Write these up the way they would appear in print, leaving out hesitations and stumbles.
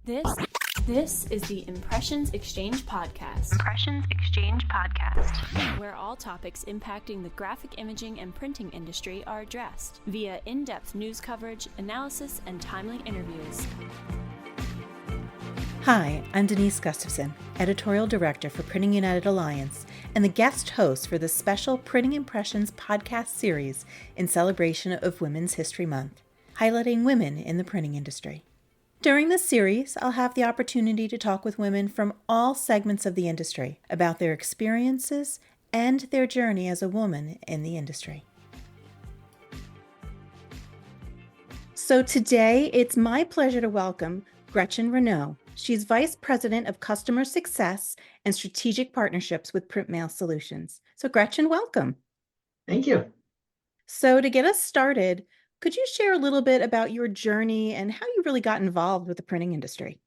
This this is the Impressions Exchange Podcast. Impressions Exchange Podcast. Where all topics impacting the graphic imaging and printing industry are addressed via in-depth news coverage, analysis, and timely interviews. Hi, I'm Denise Gustafson, Editorial Director for Printing United Alliance, and the guest host for the special Printing Impressions podcast series in celebration of Women's History Month, highlighting women in the printing industry. During this series, I'll have the opportunity to talk with women from all segments of the industry about their experiences and their journey as a woman in the industry. So today, it's my pleasure to welcome Gretchen Renaud. She's Vice President of Customer Success and Strategic Partnerships with Print Mail Solutions. So Gretchen, welcome. Thank you. So to get us started, could you share a little bit about your journey and how you really got involved with the printing industry?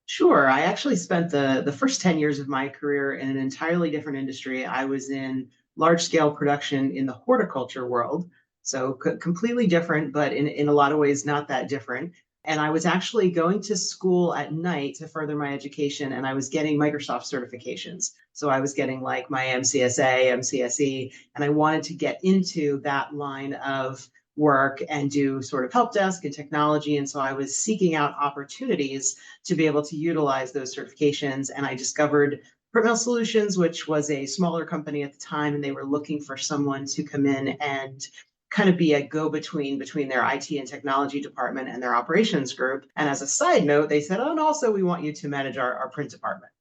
Sure. I actually spent the first 10 years of my career in an entirely different industry. I was in large-scale production in the horticulture world, so completely different, but in a lot of ways not that different. And I was actually going to school at night to further my education, and I was getting Microsoft certifications. So I was getting like my MCSA, MCSE, and I wanted to get into that line of work and do sort of help desk and technology. And so I was seeking out opportunities to be able to utilize those certifications. And I discovered Print Mail Solutions, which was a smaller company at the time, and they were looking for someone to come in and kind of be a go-between between their IT and technology department and their operations group. And as a side note, they said, oh, and also we want you to manage our print department.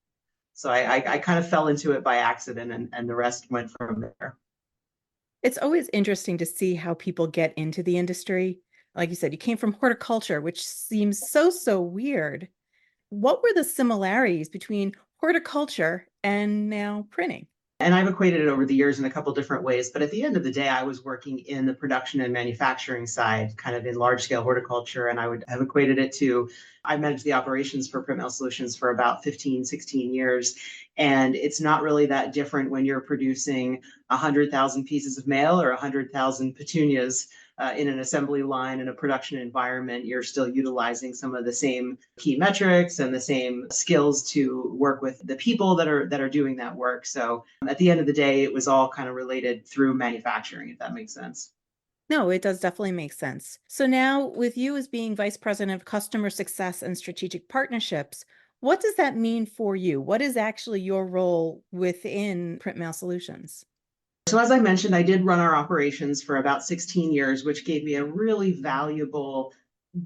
So I kind of fell into it by accident, and the rest went from there. It's always interesting to see how people get into the industry. Like you said, you came from horticulture, which seems so weird. What were the similarities between horticulture and now printing? And I've equated it over the years in a couple different ways. But at the end of the day, I was working in the production and manufacturing side, kind of in large scale horticulture. And I would have equated it to, I managed the operations for Print Mail Solutions for about 15, 16 years. And it's not really that different when you're producing 100,000 pieces of mail or 100,000 petunias in an assembly line in a production environment. You're still utilizing some of the same key metrics and the same skills to work with the people that are doing that work. So at the end of the day, it was all kind of related through manufacturing, if that makes sense. No, it does definitely make sense. So now with you as being Vice President of Customer Success and Strategic Partnerships, what does that mean for you? What is actually your role within Print Mail Solutions? So as I mentioned, I did run our operations for about 16 years, which gave me a really valuable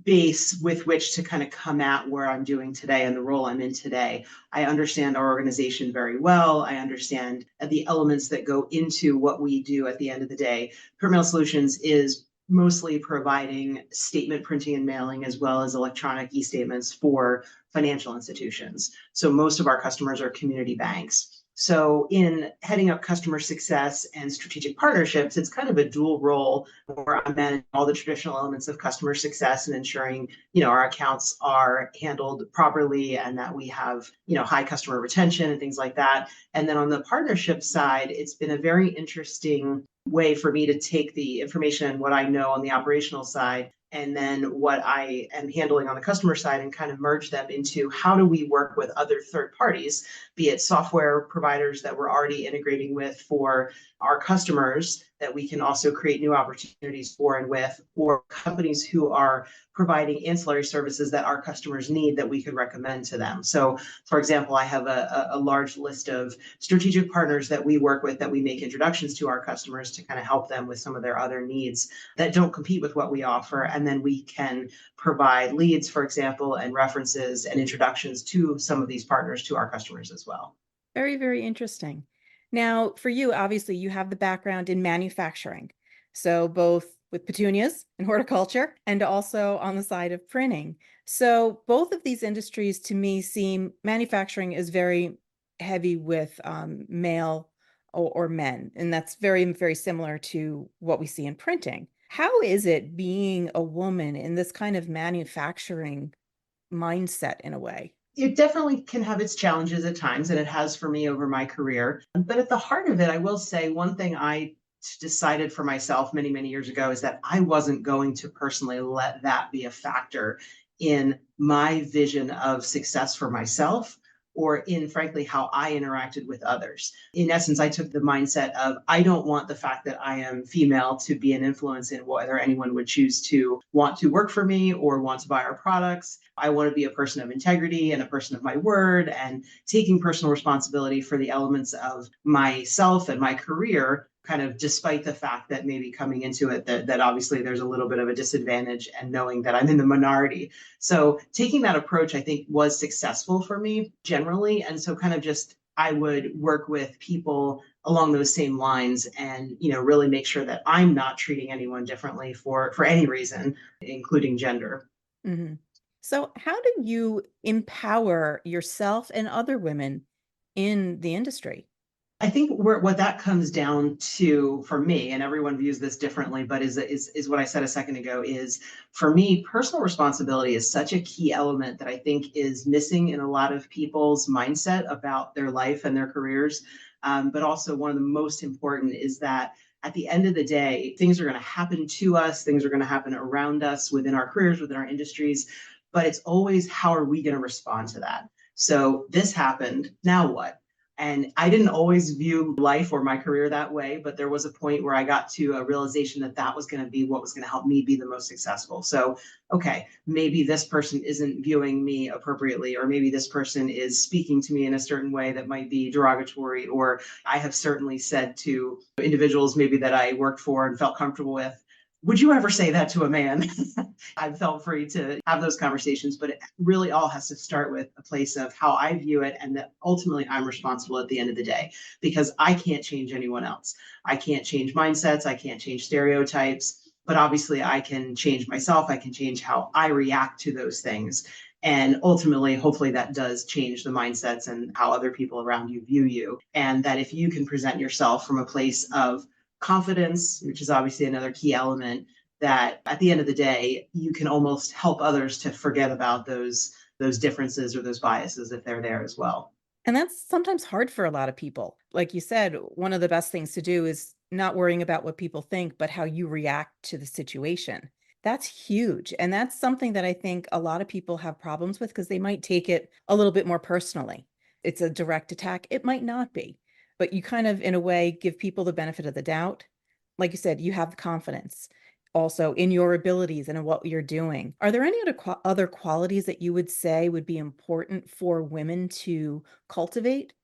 base with which to kind of come at where I'm doing today and the role I'm in today. I understand our organization very well. I understand the elements that go into what we do at the end of the day. Print Mail Solutions is mostly providing statement printing and mailing as well as electronic e-statements for financial institutions. So most of our customers are community banks. So in heading up customer success and strategic partnerships, it's kind of a dual role where I'm managing all the traditional elements of customer success and ensuring, our accounts are handled properly and that we have, high customer retention and things like that. And then on the partnership side, it's been a very interesting way for me to take the information and what I know on the operational side and then what I am handling on the customer side and kind of merge them into how do we work with other third parties, be it software providers that we're already integrating with for our customers that we can also create new opportunities for and with, or companies who are providing ancillary services that our customers need that we could recommend to them. So, for example, I have a large list of strategic partners that we work with that we make introductions to our customers to kind of help them with some of their other needs that don't compete with what we offer. And then we can provide leads, for example, and references and introductions to some of these partners to our customers as well. Very, very interesting. Now, for you, obviously, you have the background in manufacturing. So both with petunias and horticulture and also on the side of printing. So both of these industries to me seem manufacturing is very heavy with male or men. And that's very, very similar to what we see in printing. How is it being a woman in this kind of manufacturing mindset in a way? It definitely can have its challenges at times, and it has for me over my career. But at the heart of it, I will say one thing I decided for myself many, many years ago is that I wasn't going to personally let that be a factor in my vision of success for myself or in, frankly, how I interacted with others. In essence, I took the mindset of I don't want the fact that I am female to be an influence in whether anyone would choose to want to work for me or want to buy our products. I want to be a person of integrity and a person of my word and taking personal responsibility for the elements of myself and my career, kind of despite the fact that maybe coming into it that obviously there's a little bit of a disadvantage and knowing that I'm in the minority. So taking that approach, I think, was successful for me generally. And so kind of just I would work with people along those same lines and, really make sure that I'm not treating anyone differently for any reason, including gender. Mhm. So how do you empower yourself and other women in the industry? I think what that comes down to for me, and everyone views this differently, but is what I said a second ago, is for me, personal responsibility is such a key element that I think is missing in a lot of people's mindset about their life and their careers. But also one of the most important is that at the end of the day, things are going to happen to us, things are going to happen around us within our careers, within our industries, but it's always how are we going to respond to that? So this happened, now what? And I didn't always view life or my career that way, but there was a point where I got to a realization that that was going to be what was going to help me be the most successful. So, okay, maybe this person isn't viewing me appropriately, or maybe this person is speaking to me in a certain way that might be derogatory, or I have certainly said to individuals maybe that I worked for and felt comfortable with, would you ever say that to a man? I've felt free to have those conversations, but it really all has to start with a place of how I view it and that ultimately I'm responsible at the end of the day because I can't change anyone else. I can't change mindsets, I can't change stereotypes, but obviously I can change myself, I can change how I react to those things. And ultimately, hopefully, that does change the mindsets and how other people around you view you. And that if you can present yourself from a place of confidence, which is obviously another key element, that at the end of the day, you can almost help others to forget about those differences or those biases if they're there as well. And that's sometimes hard for a lot of people. Like you said, one of the best things to do is not worrying about what people think, but how you react to the situation. That's huge. And that's something that I think a lot of people have problems with because they might take it a little bit more personally. It's a direct attack. It might not be, but you kind of, in a way, give people the benefit of the doubt. Like you said, you have the confidence also in your abilities and in what you're doing. Are there any other qualities that you would say would be important for women to cultivate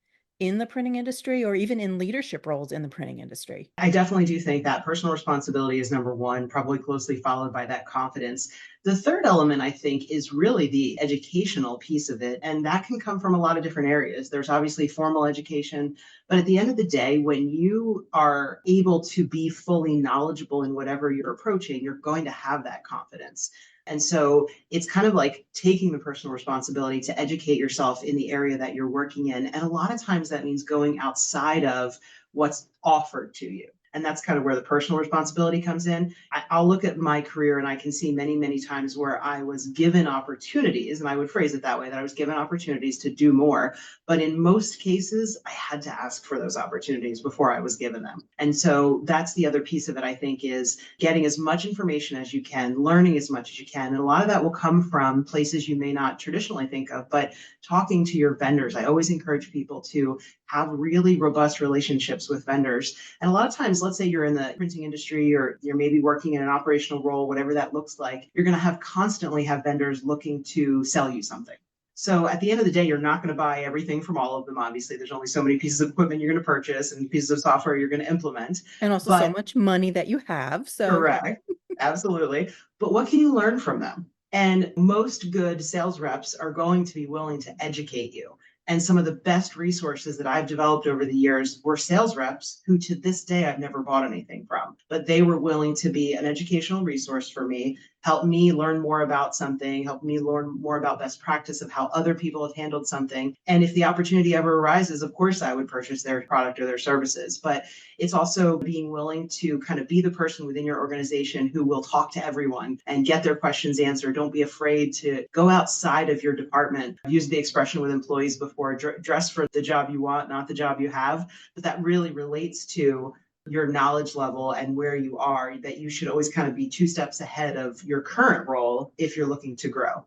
in the printing industry or even in leadership roles in the printing industry? I definitely do think that personal responsibility is number one, probably closely followed by that confidence. The third element, I think, is really the educational piece of it. And that can come from a lot of different areas. There's obviously formal education, but at the end of the day, when you are able to be fully knowledgeable in whatever you're approaching, you're going to have that confidence. And so it's kind of like taking the personal responsibility to educate yourself in the area that you're working in. And a lot of times that means going outside of what's offered to you. And that's kind of where the personal responsibility comes in. I'll look at my career and I can see many, many times where I was given opportunities, and I would phrase it that way, that I was given opportunities to do more. But in most cases, I had to ask for those opportunities before I was given them. And so that's the other piece of it, I think, is getting as much information as you can, learning as much as you can. And a lot of that will come from places you may not traditionally think of, but talking to your vendors. I always encourage people to have really robust relationships with vendors. And a lot of times, let's say you're in the printing industry or you're maybe working in an operational role, whatever that looks like, you're going to have constantly have vendors looking to sell you something. So at the end of the day, you're not going to buy everything from all of them. Obviously, there's only so many pieces of equipment you're going to purchase and pieces of software you're going to implement. And also so But much money that you have. So, correct. Absolutely. But what can you learn from them? And most good sales reps are going to be willing to educate you. And some of the best resources that I've developed over the years were sales reps who to this day I've never bought anything from, but they were willing to be an educational resource for me, help me learn more about something, help me learn more about best practice of how other people have handled something. And if the opportunity ever arises, of course, I would purchase their product or their services. But it's also being willing to kind of be the person within your organization who will talk to everyone and get their questions answered. Don't be afraid to go outside of your department. I've used the expression with employees before, dress for the job you want, not the job you have. But that really relates to your knowledge level and where you are, that you should always kind of be two steps ahead of your current role if you're looking to grow.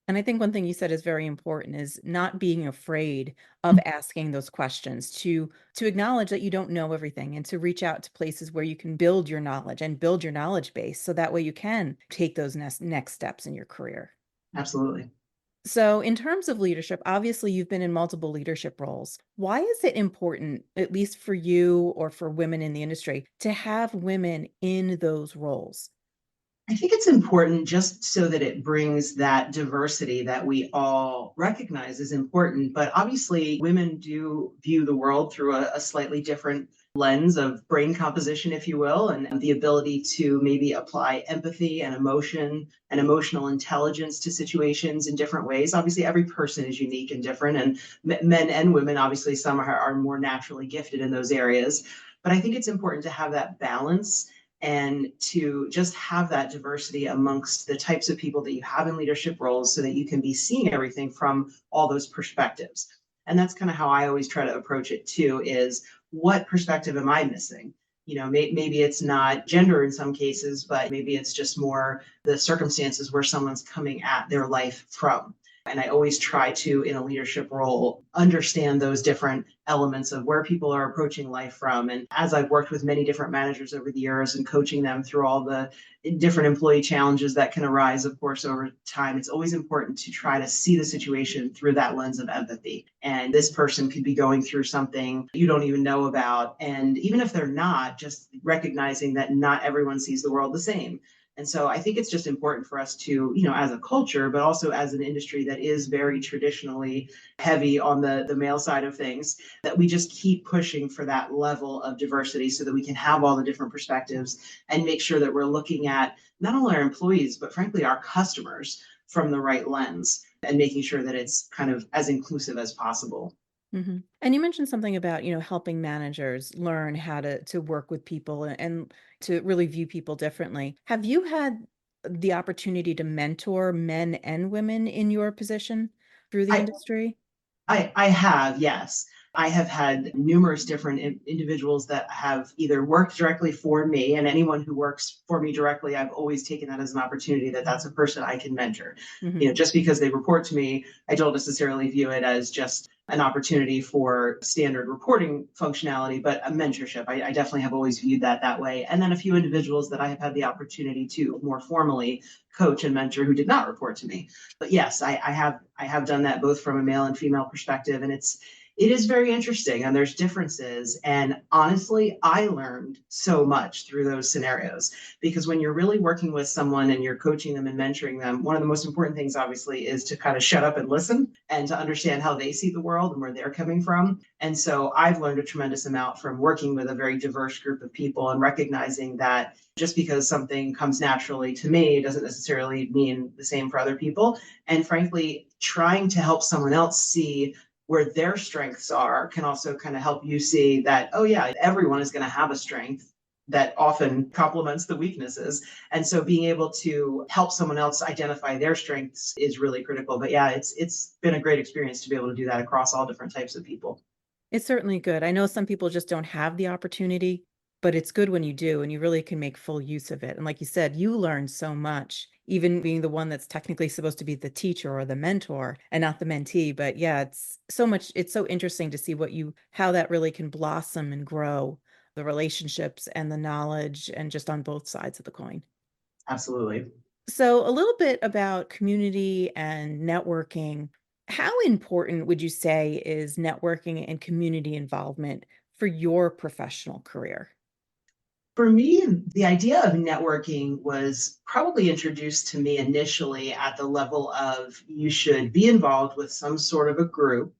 And I think one thing you said is very important is not being afraid of asking those questions, to acknowledge that you don't know everything and to reach out to places where you can build your knowledge and build your knowledge base so that way you can take those next steps in your career. Absolutely. So, in terms of leadership, obviously you've been in multiple leadership roles. Why is it important, at least for you or for women in the industry, to have women in those roles? I think it's important just so that it brings that diversity that we all recognize is important. But obviously, women do view the world through a slightly different lens of brain composition, if you will, and the ability to maybe apply empathy and emotion and emotional intelligence to situations in different ways. Obviously, every person is unique and different, and men and women, obviously, some are more naturally gifted in those areas. But I think it's important to have that balance and to just have that diversity amongst the types of people that you have in leadership roles so that you can be seeing everything from all those perspectives. And that's kind of how I always try to approach it too, is what perspective am I missing? Maybe it's not gender in some cases, but maybe it's just more the circumstances where someone's coming at their life from. And I always try to, in a leadership role, understand those different elements of where people are approaching life from. And as I've worked with many different managers over the years and coaching them through all the different employee challenges that can arise, of course, over time, it's always important to try to see the situation through that lens of empathy. And this person could be going through something you don't even know about. And even if they're not, just recognizing that not everyone sees the world the same. And so I think it's just important for us to, as a culture, but also as an industry that is very traditionally heavy on the male side of things, that we just keep pushing for that level of diversity so that we can have all the different perspectives and make sure that we're looking at not only our employees, but frankly, our customers from the right lens and making sure that it's kind of as inclusive as possible. And you mentioned something about, helping managers learn how to work with people and to really view people differently. Have you had the opportunity to mentor men and women in your position through the I, industry? I have, yes. I have had numerous different individuals that have either worked directly for me, and anyone who works for me directly, I've always taken that as an opportunity that that's a person I can mentor. Hmm. Just because they report to me, I don't necessarily view it as just an opportunity for standard reporting functionality, but a mentorship. I definitely have always viewed that way. And then a few individuals that I have had the opportunity to more formally coach and mentor who did not report to me. But yes, I have done that both from a male and female perspective, and it is very interesting, and there's differences. And honestly, I learned so much through those scenarios, because when you're really working with someone and you're coaching them and mentoring them, one of the most important things obviously is to kind of shut up and listen and to understand how they see the world and where they're coming from. And so I've learned a tremendous amount from working with a very diverse group of people and recognizing that just because something comes naturally to me doesn't necessarily mean the same for other people. And frankly, trying to help someone else see where their strengths are can also kind of help you see that, oh yeah, everyone is going to have a strength that often complements the weaknesses. And so being able to help someone else identify their strengths is really critical. But yeah, it's been a great experience to be able to do that across all different types of people. It's certainly good. I know some people just don't have the opportunity, but it's good when you do, and you really can make full use of it. And like you said, you learn so much, even being the one that's technically supposed to be the teacher or the mentor and not the mentee. But yeah, it's so much, it's so interesting to see how that really can blossom and grow the relationships and the knowledge and just on both sides of the coin. Absolutely. So, a little bit about community and networking. How important would you say is networking and community involvement for your professional career? For me, the idea of networking was probably introduced to me initially at the level of you should be involved with some sort of a group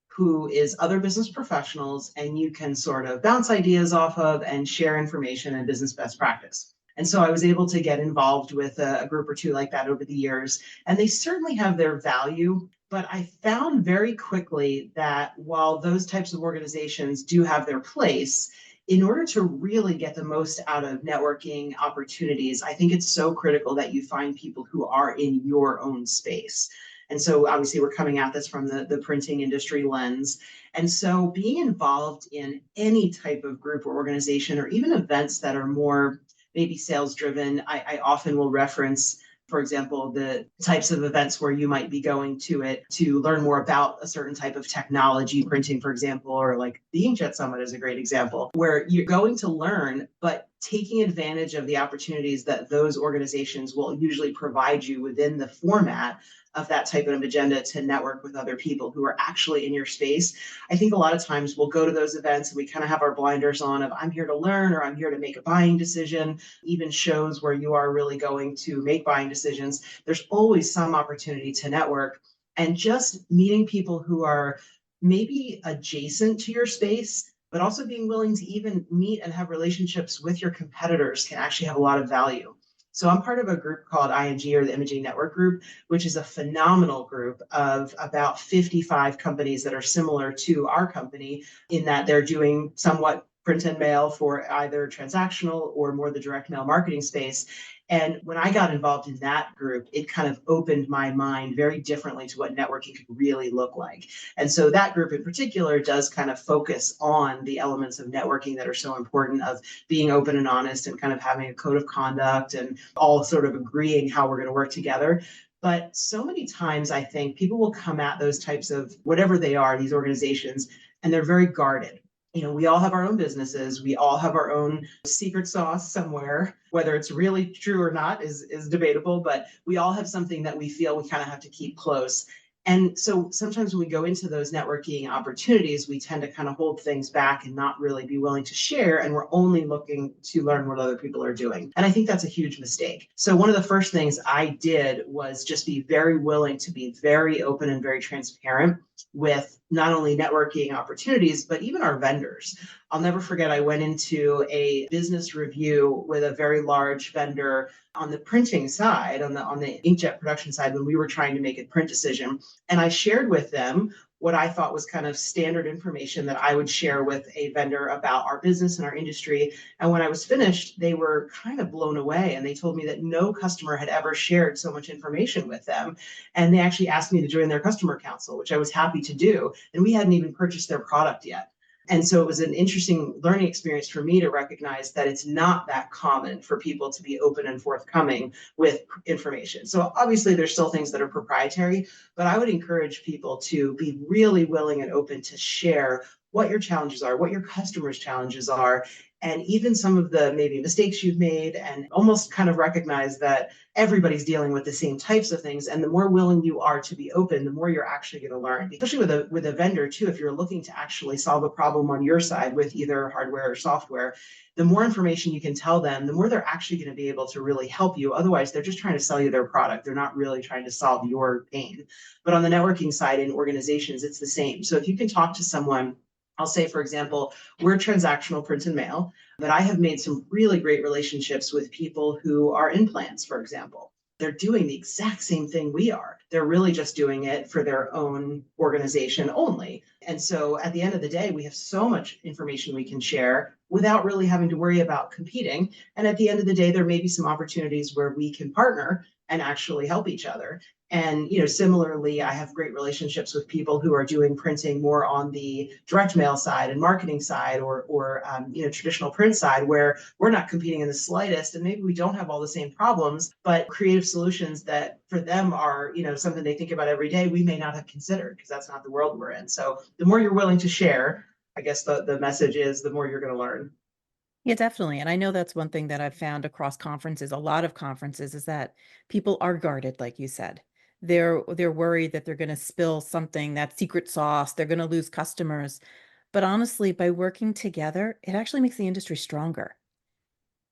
who is other business professionals, and you can sort of bounce ideas off of and share information and business best practice. And so I was able to get involved with a group or two like that over the years, and they certainly have their value. But I found very quickly that while those types of organizations do have their place, in order to really get the most out of networking opportunities, I think it's so critical that you find people who are in your own space. And so obviously we're coming at this from the printing industry lens. And so being involved in any type of group or organization or even events that are more maybe sales driven, I often will reference For example, the types of events where you might be going to it to learn more about a certain type of technology, printing, for example, or like the Inkjet Summit is a great example, where you're going to learn, but taking advantage of the opportunities that those organizations will usually provide you within the format of that type of agenda to network with other people who are actually in your space. I think a lot of times we'll go to those events and we kind of have our blinders on of I'm here to learn or I'm here to make a buying decision. Even shows where you are really going to make buying decisions, there's always some opportunity to network, and just meeting people who are maybe adjacent to your space, but also being willing to even meet and have relationships with your competitors can actually have a lot of value. So I'm part of a group called ING, or the Imaging Network Group, which is a phenomenal group of about 55 companies that are similar to our company in that they're doing somewhat print and mail for either transactional or more the direct mail marketing space. And when I got involved in that group, it kind of opened my mind very differently to what networking could really look like. And so that group in particular does kind of focus on the elements of networking that are so important, of being open and honest and kind of having a code of conduct and all sort of agreeing how we're going to work together. But so many times I think people will come at those types of whatever they are, these organizations, and they're very guarded. We all have our own businesses. We all have our own secret sauce somewhere. Whether it's really true or not is debatable, but we all have something that we feel we kind of have to keep close. And so sometimes when we go into those networking opportunities, we tend to kind of hold things back and not really be willing to share. And we're only looking to learn what other people are doing. And I think that's a huge mistake. So one of the first things I did was just be very willing to be very open and very transparent with not only networking opportunities, but even our vendors. I'll never forget, I went into a business review with a very large vendor on the printing side, on the inkjet production side, when we were trying to make a print decision. And I shared with them what I thought was kind of standard information that I would share with a vendor about our business and our industry. And when I was finished, they were kind of blown away. And they told me that no customer had ever shared so much information with them. And they actually asked me to join their customer council, which I was happy to do. And we hadn't even purchased their product yet. And so it was an interesting learning experience for me to recognize that it's not that common for people to be open and forthcoming with information. So obviously there's still things that are proprietary, but I would encourage people to be really willing and open to share what your challenges are, what your customers' challenges are, and even some of the maybe mistakes you've made, and almost kind of recognize that everybody's dealing with the same types of things. And the more willing you are to be open, the more you're actually going to learn, especially with a vendor too. If you're looking to actually solve a problem on your side with either hardware or software, the more information you can tell them, the more they're actually going to be able to really help you. Otherwise, they're just trying to sell you their product. They're not really trying to solve your pain. But on the networking side in organizations, it's the same. So if you can talk to someone, I'll say, for example, we're transactional print and mail, but I have made some really great relationships with people who are in plants, for example. They're doing the exact same thing we are. They're really just doing it for their own organization only. And so at the end of the day, we have so much information we can share without really having to worry about competing. And at the end of the day, there may be some opportunities where we can partner and actually help each other. And, similarly, I have great relationships with people who are doing printing more on the direct mail side and marketing side, or traditional print side, where we're not competing in the slightest. And maybe we don't have all the same problems, but creative solutions that for them are, something they think about every day, we may not have considered because that's not the world we're in. So the more you're willing to share, I guess the message is the more you're going to learn. Yeah, definitely. And I know that's one thing that I've found across conferences, a lot of conferences, is that people are guarded, like you said. They're worried that they're going to spill something, that secret sauce, they're going to lose customers. But honestly, by working together, it actually makes the industry stronger,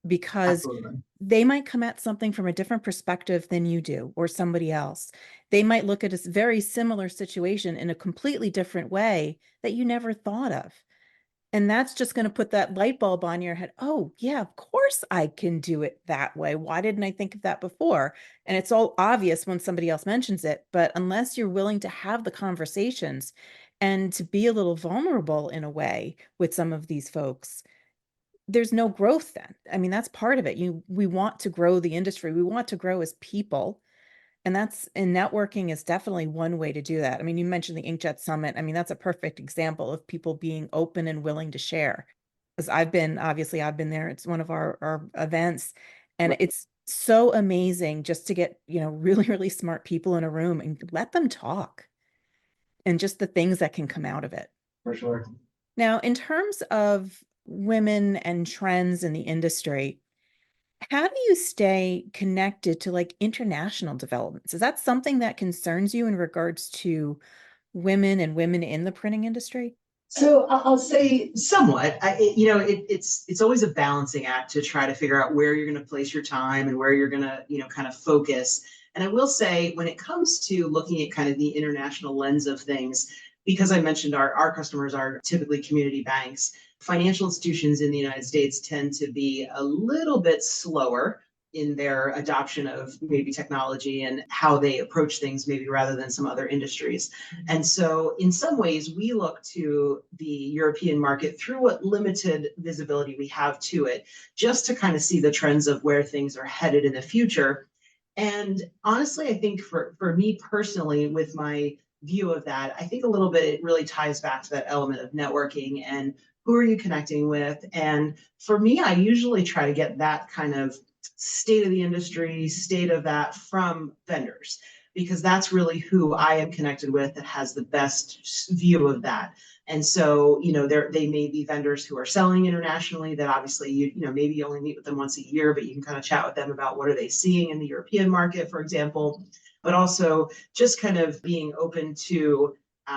because Absolutely. they might come at something from a different perspective than you do, or somebody else. They might look at a very similar situation in a completely different way that you never thought of. And that's just going to put that light bulb on your head. Oh, yeah, of course I can do it that way. Why didn't I think of that before? And it's all obvious when somebody else mentions it. But unless you're willing to have the conversations and to be a little vulnerable in a way with some of these folks, there's no growth then. I mean, that's part of it. We want to grow the industry. We want to grow as people. And networking is definitely one way to do that. I mean, you mentioned the Inkjet Summit. I mean, that's a perfect example of people being open and willing to share. Because I've been there. It's one of our events, and it's so amazing just to get, really, really smart people in a room and let them talk and just the things that can come out of it. For sure. Now, in terms of women and trends in the industry, how do you stay connected to like international developments? Is that something that concerns you in regards to women and women in the printing industry? So I'll say somewhat. It's always a balancing act to try to figure out where you're going to place your time and where you're going to kind of focus. And I will say, when it comes to looking at kind of the international lens of things, because I mentioned our customers are typically community banks, financial institutions in the United States tend to be a little bit slower in their adoption of maybe technology and how they approach things, maybe rather than some other industries. And so in some ways, we look to the European market through what limited visibility we have to it, just to kind of see the trends of where things are headed in the future. And honestly, I think for me personally, with my view of that, I think a little bit it really ties back to that element of networking and who are you connecting with. And for me, I usually try to get that kind of state of the industry, state of that from vendors, because that's really who I am connected with that has the best view of that. And so, they may be vendors who are selling internationally that obviously maybe you only meet with them once a year, but you can kind of chat with them about what are they seeing in the European market, for example, but also just kind of being open to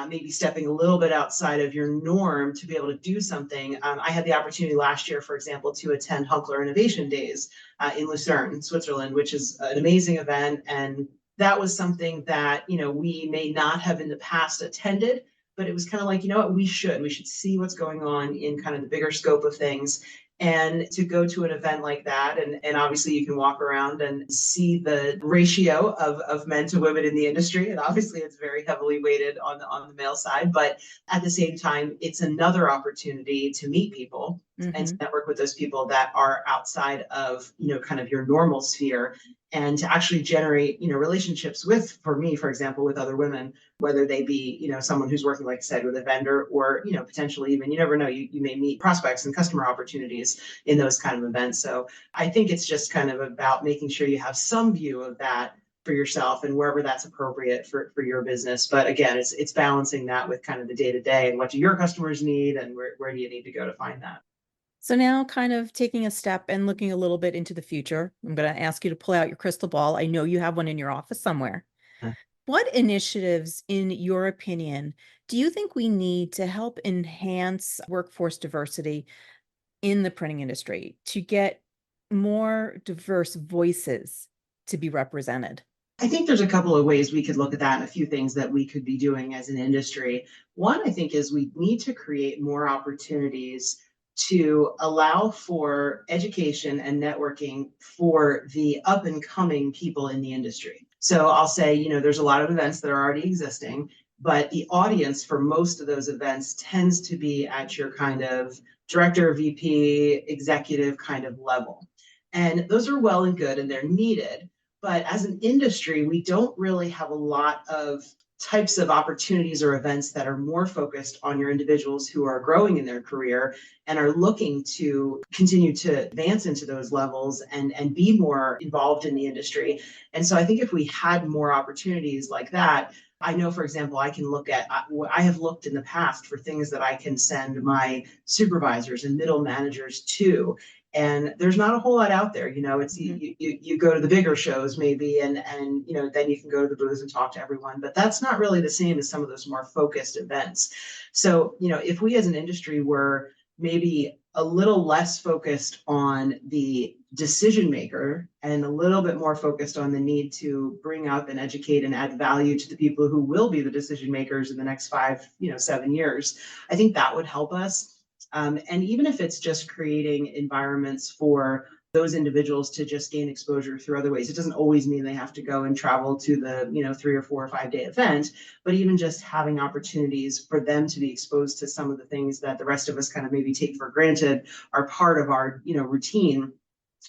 maybe stepping a little bit outside of your norm to be able to do something. I had the opportunity last year, for example, to attend Hunkler Innovation Days in Lucerne, Switzerland, which is an amazing event. And that was something that, we may not have in the past attended, but it was kind of like, what, we should see what's going on in kind of the bigger scope of things. And to go to an event like that, and obviously you can walk around and see the ratio of men to women in the industry. And obviously it's very heavily weighted on the male side, but at the same time, it's another opportunity to meet people and to network with those people that are outside of, kind of your normal sphere, and to actually generate, relationships with, for me, for example, with other women, whether they be, someone who's working, like I said, with a vendor, or, potentially even, you never know, you may meet prospects and customer opportunities in those kind of events. So I think it's just kind of about making sure you have some view of that for yourself and wherever that's appropriate for your business. But again, it's balancing that with kind of the day to day and what do your customers need and where do you need to go to find that. So now, kind of taking a step and looking a little bit into the future, I'm going to ask you to pull out your crystal ball. I know you have one in your office somewhere. What initiatives, in your opinion, do you think we need to help enhance workforce diversity in the printing industry to get more diverse voices to be represented? I think there's a couple of ways we could look at that and a few things that we could be doing as an industry. One, I think, is we need to create more opportunities to allow for education and networking for the up and coming people in the industry. So I'll say, there's a lot of events that are already existing, but the audience for most of those events tends to be at your kind of director, VP, executive kind of level. And those are well and good and they're needed. But as an industry, we don't really have a lot of types of opportunities or events that are more focused on your individuals who are growing in their career and are looking to continue to advance into those levels and be more involved in the industry. And so I think if we had more opportunities like that, I know, for example, I can look at, I have looked in the past for things that I can send my supervisors and middle managers to. And there's not a whole lot out there, it's you go to the bigger shows maybe, and then you can go to the booths and talk to everyone, but that's not really the same as some of those more focused events. So, if we as an industry were maybe a little less focused on the decision maker and a little bit more focused on the need to bring up and educate and add value to the people who will be the decision makers in the next 5, 7 years, I think that would help us. And even if it's just creating environments for those individuals to just gain exposure through other ways, it doesn't always mean they have to go and travel to the 3 or 4 or 5 day event, but even just having opportunities for them to be exposed to some of the things that the rest of us kind of maybe take for granted are part of our routine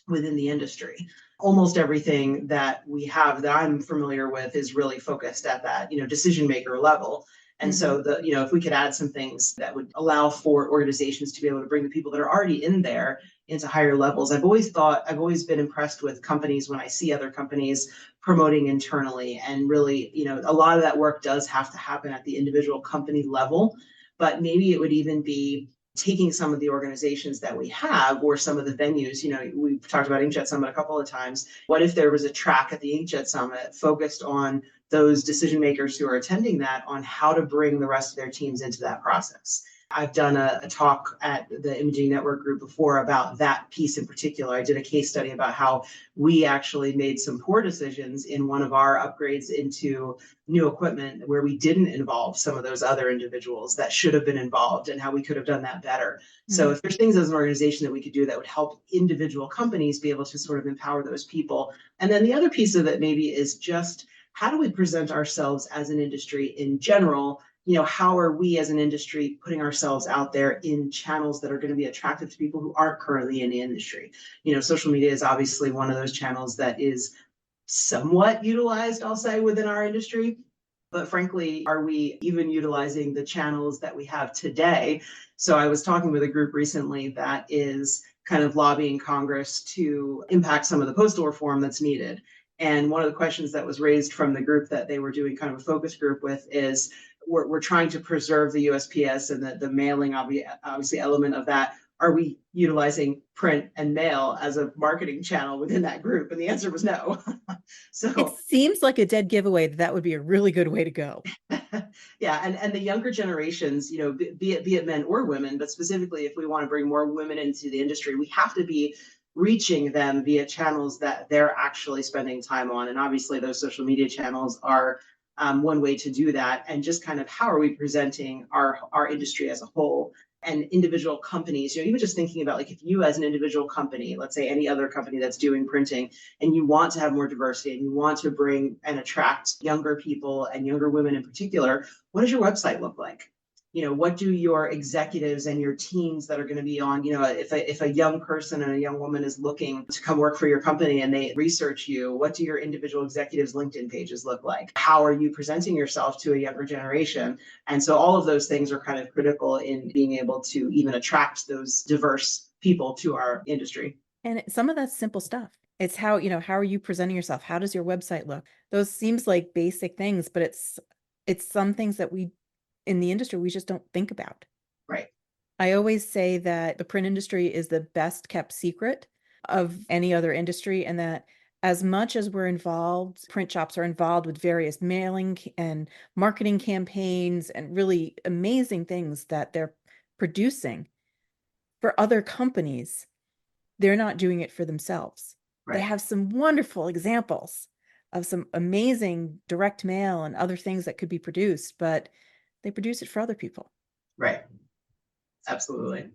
within the industry. Almost everything that we have that I'm familiar with is really focused at that decision maker level. And so if we could add some things that would allow for organizations to be able to bring the people that are already in there into higher levels. I've always been impressed with companies when I see other companies promoting internally, and really, a lot of that work does have to happen at the individual company level, but maybe it would even be taking some of the organizations that we have, or some of the venues. We've talked about Inkjet Summit a couple of times. What if there was a track at the Inkjet Summit focused on those decision makers who are attending that, on how to bring the rest of their teams into that process? I've done a talk at the Imaging Network group before about that piece in particular. I did a case study about how we actually made some poor decisions in one of our upgrades into new equipment, where we didn't involve some of those other individuals that should have been involved, and how we could have done that better. So if there's things as an organization that we could do that would help individual companies be able to sort of empower those people. And then the other piece of it maybe is just, how do we present ourselves as an industry in general? How are we as an industry putting ourselves out there in channels that are going to be attractive to people who aren't currently in the industry? Social media is obviously one of those channels that is somewhat utilized, I'll say, within our industry. But frankly, are we even utilizing the channels that we have today? So I was talking with a group recently that is kind of lobbying Congress to impact some of the postal reform that's needed. And one of the questions that was raised from the group that they were doing kind of a focus group with is, we're trying to preserve the USPS and the mailing, obviously, element of that. Are we utilizing print and mail as a marketing channel within that group? And the answer was no. So it seems like a dead giveaway that would be a really good way to go. Yeah, and the younger generations, be it men or women, but specifically if we want to bring more women into the industry, we have to be reaching them via channels that they're actually spending time on. And obviously those social media channels are one way to do that. And just kind of, how are we presenting our industry as a whole, and individual companies? Even just thinking about, like, if you as an individual company, let's say any other company that's doing printing, and you want to have more diversity, and you want to bring and attract younger people, and younger women in particular, what does your website look like? What do your executives and your teams that are going to be on, if a young person and a young woman is looking to come work for your company and they research you, what do your individual executives' LinkedIn pages look like? How are you presenting yourself to a younger generation? And so all of those things are kind of critical in being able to even attract those diverse people to our industry. And some of that's simple stuff. It's how are you presenting yourself? How does your website look? Those seems like basic things, but it's some things that we in the industry we just don't think about. Right. I always say that the print industry is the best kept secret of any other industry, and that as much as we're involved, print shops are involved with various mailing and marketing campaigns and really amazing things that they're producing for other companies. They're not doing it for themselves. Right. They have some wonderful examples of some amazing direct mail and other things that could be produced, but they produce it for other people. Right. Absolutely.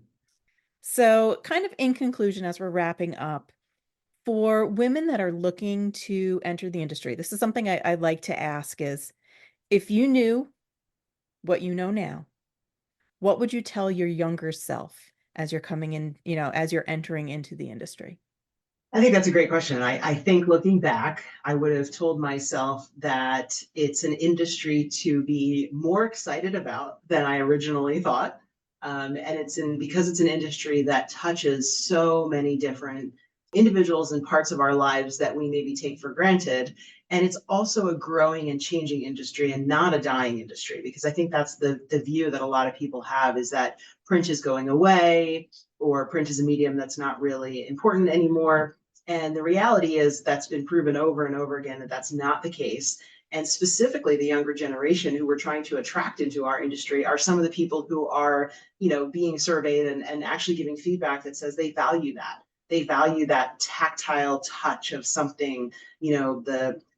So, kind of in conclusion, as we're wrapping up, for women that are looking to enter the industry, this is something I like to ask is, if you knew what you know now, what would you tell your younger self as you're coming in, as you're entering into the industry? I think that's a great question. I think looking back, I would have told myself that it's an industry to be more excited about than I originally thought. And because it's an industry that touches so many different individuals and parts of our lives that we maybe take for granted. And it's also a growing and changing industry, and not a dying industry, because I think that's the view that a lot of people have, is that print is going away, or print is a medium that's not really important anymore. And the reality is that's been proven over and over again that that's not the case. And specifically, the younger generation who we're trying to attract into our industry are some of the people who are, being surveyed and actually giving feedback that says they value that. They value that tactile touch of something,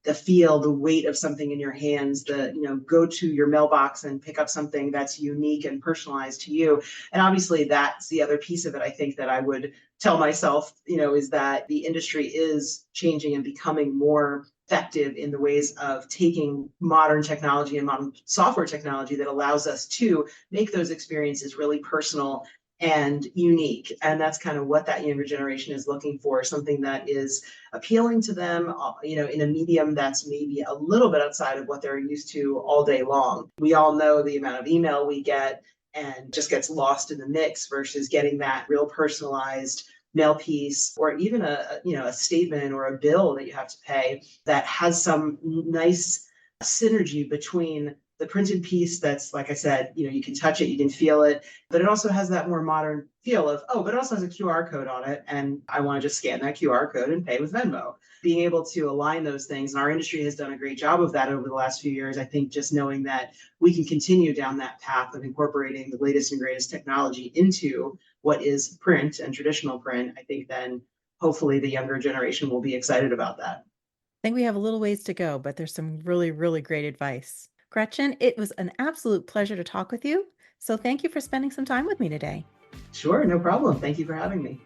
the feel, the weight of something in your hands, go to your mailbox and pick up something that's unique and personalized to you. And obviously that's the other piece of it, I think, that I would tell myself, is that the industry is changing and becoming more effective in the ways of taking modern technology and modern software technology that allows us to make those experiences really personal and unique. And that's kind of what that younger generation is looking for, something that is appealing to them, in a medium that's maybe a little bit outside of what they're used to all day long. We all know the amount of email we get and just gets lost in the mix versus getting that real personalized mail piece, or even a statement or a bill that you have to pay that has some nice synergy between the printed piece that's, like I said, you can touch it, you can feel it, but it also has that more modern feel of, oh, but it also has a QR code on it, and I want to just scan that QR code and pay with Venmo. Being able to align those things, and our industry has done a great job of that over the last few years. I think just knowing that we can continue down that path of incorporating the latest and greatest technology into what is print and traditional print, I think then hopefully the younger generation will be excited about that. I think we have a little ways to go, but there's some really, really great advice. Gretchen, it was an absolute pleasure to talk with you. So thank you for spending some time with me today. Sure, no problem. Thank you for having me.